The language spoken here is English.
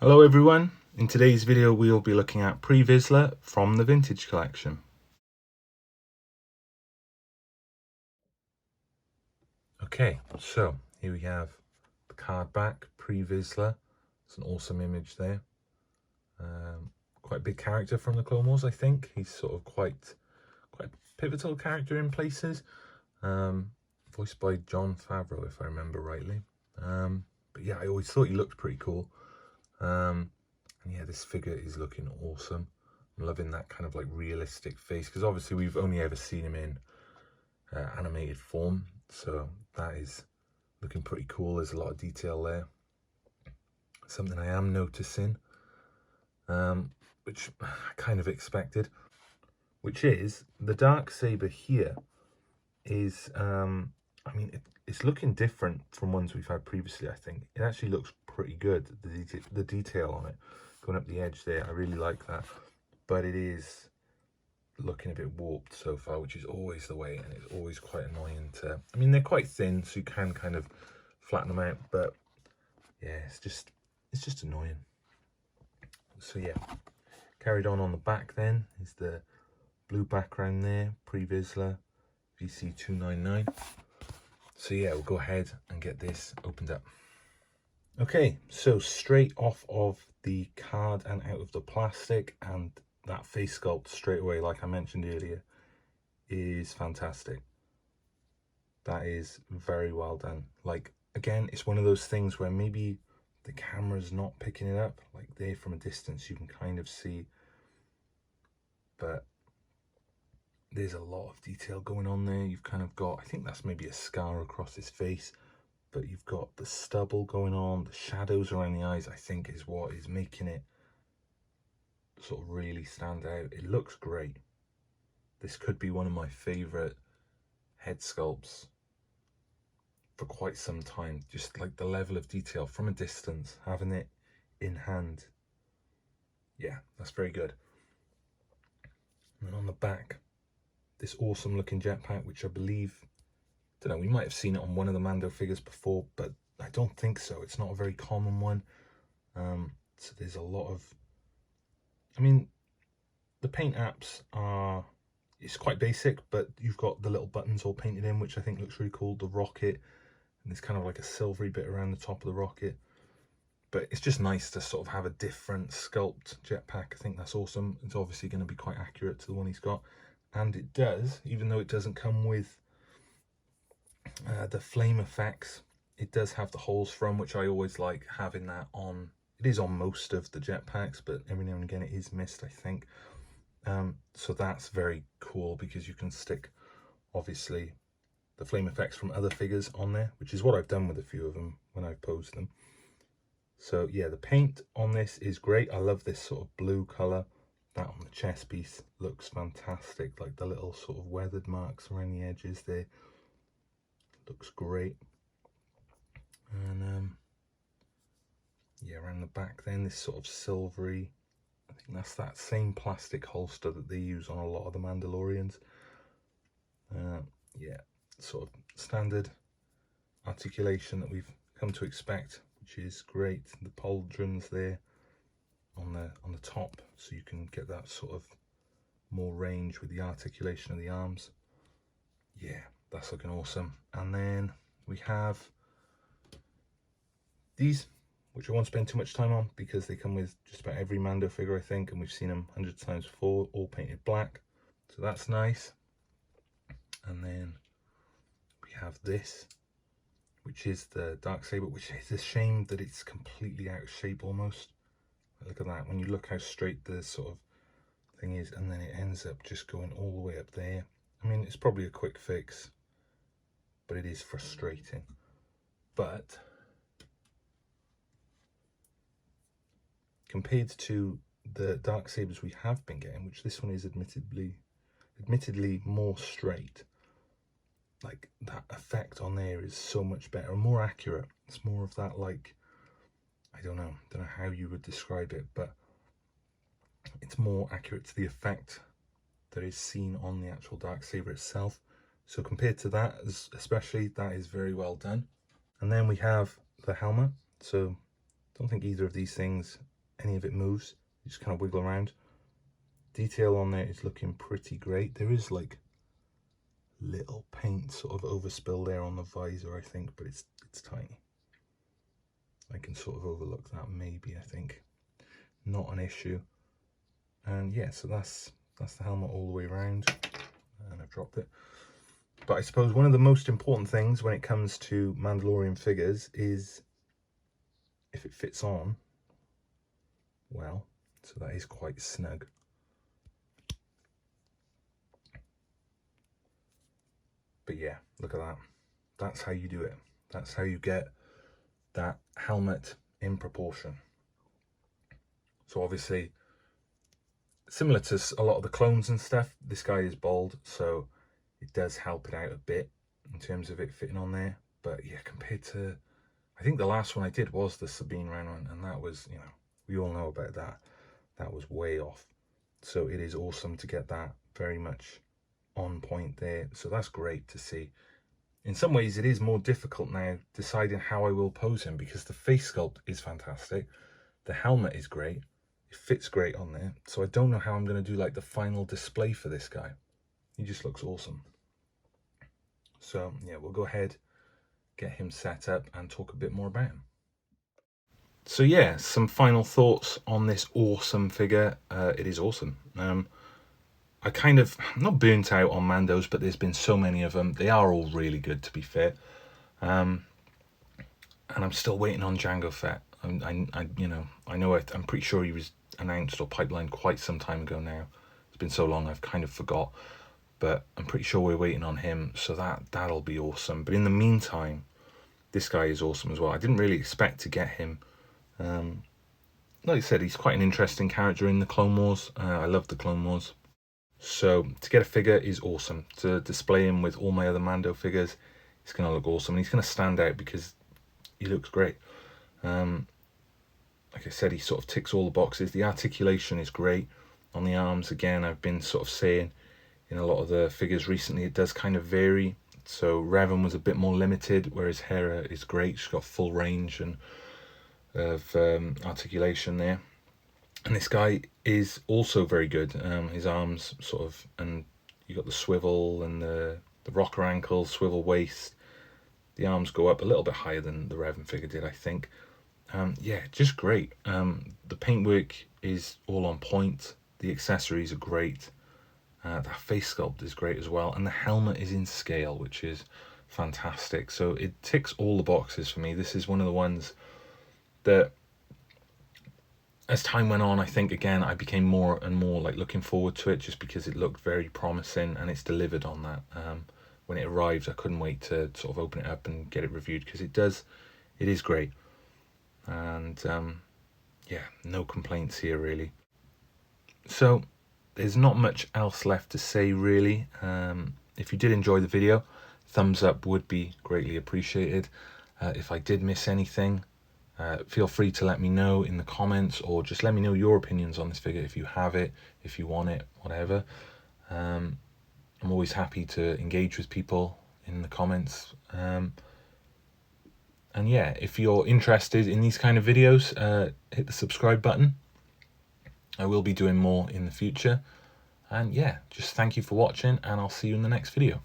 Hello everyone, in today's video we'll be looking at pre-Vizsla from the vintage collection. Okay, so here we have the card back, pre-Vizsla. It's an awesome image there. Quite a big character from the Clone Wars, I think. He's sort of quite a pivotal character in places. Voiced by Jon Favreau, if I remember rightly. But yeah, I always thought he looked pretty cool. And yeah, this figure is looking awesome. I'm loving that kind of like realistic face, because obviously we've only ever seen him in animated form, so that is looking pretty cool. There's a lot of detail there. Something I am noticing, which I kind of expected, which is the Darksaber here is, I mean, it's looking different from ones we've had previously. I think it actually looks pretty good. The detail on it going up the edge there, I really like that, but it is looking a bit warped so far, which is always the way, and it's always quite annoying to, I mean, they're quite thin, so you can kind of flatten them out, but yeah, it's just annoying. So yeah, carried on the back then is the blue background there, pre-Vizsla VC299. So yeah, we'll go ahead and get this opened up. Okay, so straight off of the card and out of the plastic, and that face sculpt straight away, like I mentioned earlier, is fantastic. That is very well done. Like, again, it's one of those things where maybe the camera's not picking it up. Like there from a distance, you can kind of see, but there's a lot of detail going on there. You've kind of got, I think that's maybe a scar across his face, but you've got the stubble going on, the shadows around the eyes, I think is what is making it sort of really stand out. It looks great. This could be one of my favorite head sculpts for quite some time. Just like the level of detail from a distance, having it in hand. Yeah, that's very good. And then on the back, this awesome looking jetpack, which I believe, I don't know, we might have seen it on one of the Mando figures before, but I don't think so. It's not a very common one. So there's a lot of, I mean, the paint apps are, it's quite basic, but you've got the little buttons all painted in, which I think looks really cool. The rocket, and there's kind of like a silvery bit around the top of the rocket. But it's just nice to sort of have a different sculpt jetpack. I think that's awesome. It's obviously going to be quite accurate to the one he's got. And it does, even though it doesn't come with the flame effects, it does have the holes from, which I always like having that on. It is on most of the jetpacks, but every now and again it is missed, I think. So that's very cool, because you can stick, obviously, the flame effects from other figures on there, which is what I've done with a few of them when I've posed them. So yeah, the paint on this is great. I love this sort of blue colour. That on the chest piece looks fantastic, like the little sort of weathered marks around the edges there. Looks great. And yeah, around the back then, this sort of silvery, I think that's that same plastic holster that they use on a lot of the Mandalorians. Yeah, sort of standard articulation that we've come to expect, which is great. The pauldrons there on the top, so you can get that sort of more range with the articulation of the arms. Yeah, that's looking awesome. And then we have these, which I won't spend too much time on because they come with just about every Mando figure, I think, and we've seen them hundreds of times before, all painted black, so that's nice. And then we have this, which is the Darksaber, which is a shame that it's completely out of shape almost. Look at that, when you look how straight the sort of thing is, and then it ends up just going all the way up there. I mean, it's probably a quick fix, but it is frustrating. But compared to the Darksabers we have been getting, which this one is admittedly more straight, like that effect on there is so much better and more accurate. It's more of that, like, I don't know how you would describe it, but it's more accurate to the effect that is seen on the actual Darksaber itself. So compared to that, especially, that is very well done. And then we have the helmet. So I don't think either of these things any of it moves. You just kind of wiggle around. Detail on there is looking pretty great. There is like little paint sort of overspill there on the visor, I think, but it's tiny. I can sort of overlook that maybe, I think. Not an issue. And yeah, so that's the helmet all the way around. And I've dropped it. But I suppose one of the most important things when it comes to Mandalorian figures is if it fits on well. So that is quite snug. But yeah, look at that. That's how you do it. That's how you get that helmet in proportion. So obviously, similar to a lot of the clones and stuff, this guy is bald, so it does help it out a bit in terms of it fitting on there. But yeah, compared to, I think the last one I did was the Sabine Wren one, and that was, you know, we all know about that. That was way off. So it is awesome to get that very much on point there. So that's great to see. In some ways, it is more difficult now deciding how I will pose him, because the face sculpt is fantastic. The helmet is great. It fits great on there. So I don't know how I'm going to do like the final display for this guy. He just looks awesome. So yeah, we'll go ahead, get him set up and talk a bit more about him. So yeah, some final thoughts on this awesome figure. It is awesome. I'm not burnt out on Mandos, but there's been so many of them. They are all really good, to be fair. And I'm still waiting on Jango Fett. I'm pretty sure he was announced or pipelined quite some time ago now. It's been so long, I've kind of forgot. But I'm pretty sure we're waiting on him, so that'll be awesome. But in the meantime, this guy is awesome as well. I didn't really expect to get him. Like I said, he's quite an interesting character in the Clone Wars. I love the Clone Wars. So to get a figure is awesome. To display him with all my other Mando figures, it's going to look awesome. And he's going to stand out because he looks great. Like I said, he sort of ticks all the boxes. The articulation is great on the arms. Again, I've been sort of saying in a lot of the figures recently, it does kind of vary. So Revan was a bit more limited, whereas Hera is great. She's got full range and of articulation there. And this guy is also very good. His arms sort of, and you got the swivel and the rocker ankle, swivel waist. The arms go up a little bit higher than the Revan figure did, I think. Yeah, just great. The paintwork is all on point. The accessories are great. That face sculpt is great as well. And the helmet is in scale, which is fantastic. So it ticks all the boxes for me. This is one of the ones that, as time went on, I think, again, I became more and more like looking forward to it, just because it looked very promising, and it's delivered on that. When it arrived, I couldn't wait to sort of open it up and get it reviewed, because it is great. And yeah, no complaints here really. So there's not much else left to say really. If you did enjoy the video, thumbs up would be greatly appreciated. If I did miss anything, feel free to let me know in the comments, or just let me know your opinions on this figure, if you have it, if you want it, whatever. I'm always happy to engage with people in the comments. And yeah, if you're interested in these kind of videos, hit the subscribe button. I will be doing more in the future. And yeah, just thank you for watching, and I'll see you in the next video.